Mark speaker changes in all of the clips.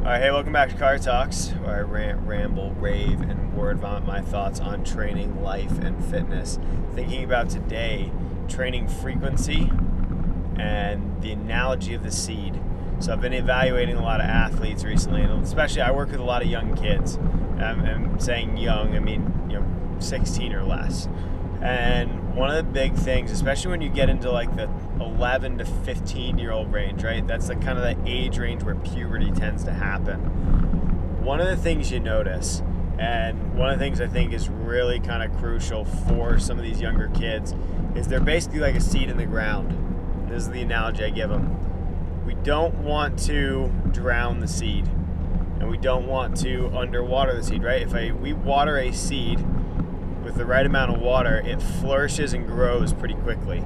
Speaker 1: Alright, hey, welcome back to Car Talks, where I rant, ramble, rave, and word vomit my thoughts on training, life, and fitness. Thinking about today, training frequency and the analogy of the seed. So I've been evaluating a lot of athletes recently, and especially I work with a lot of young kids. I'm saying young, I mean 16 or less. And one of the big things, especially when you get into like the 11 to 15 year old range, right? That's the kind of the age range where puberty tends to happen. One of the things you notice, and one of the things I think is really kind of crucial for some of these younger kids, is they're basically like a seed in the ground. This is the analogy I give them. We don't want to drown the seed, and we don't want to underwater the seed, right? If we water a seed with the right amount of water, it flourishes and grows pretty quickly,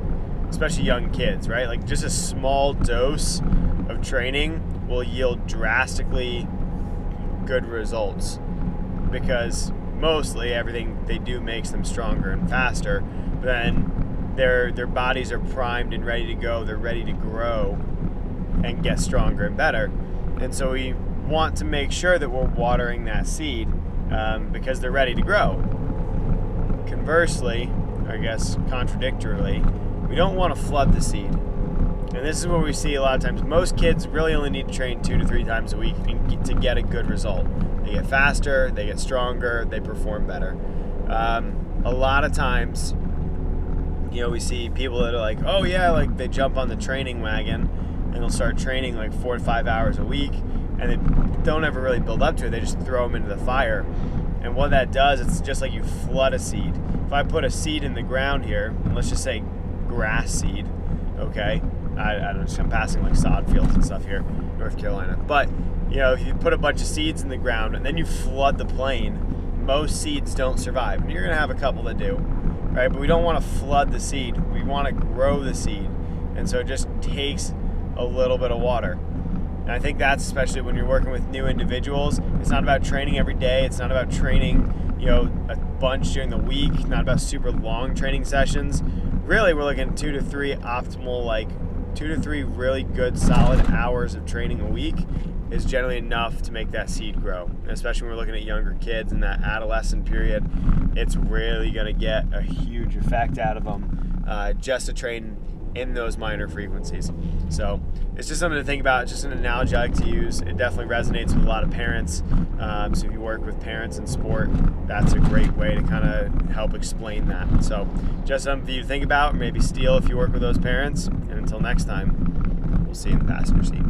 Speaker 1: especially young kids, right? Like just a small dose of training will yield drastically good results, because mostly everything they do makes them stronger and faster, but then their bodies are primed and ready to go. They're ready to grow and get stronger and better. And so we want to make sure that we're watering that seed because they're ready to grow. Conversely, or I guess contradictorily, we don't want to flood the seed. And this is what we see a lot of times. Most kids really only need to train 2 to 3 times a week to get a good result. They get faster, they get stronger, they perform better. A lot of times, we see people that are like, oh yeah, like they jump on the training wagon and they'll start training like 4 to 5 hours a week, and they don't ever really build up to it. They just throw them into the fire. And what that does, it's just like you flood a seed. If I put a seed in the ground here, and let's just say grass seed, okay? I don't know, I'm passing like sod fields and stuff here, North Carolina. But, if you put a bunch of seeds in the ground and then you flood the plain, most seeds don't survive. And you're gonna have a couple that do, right? But we don't wanna flood the seed. We wanna grow the seed. And so it just takes a little bit of water. And I think that's especially when you're working with new individuals. It's not about training every day. It's not about training, a bunch during the week. Not about super long training sessions. Really, we're looking at 2 to 3 optimal, like 2 to 3 really good, solid hours of training a week is generally enough to make that seed grow. And especially when we're looking at younger kids in that adolescent period, it's really going to get a huge effect out of them just to train in those minor frequencies. So it's just something to think about. It's just an analogy I like to use. It definitely resonates with a lot of parents. So if you work with parents in sport, that's a great way to kind of help explain that. So just something for you to think about, maybe steal if you work with those parents. And until next time, we'll see you in the passenger seat.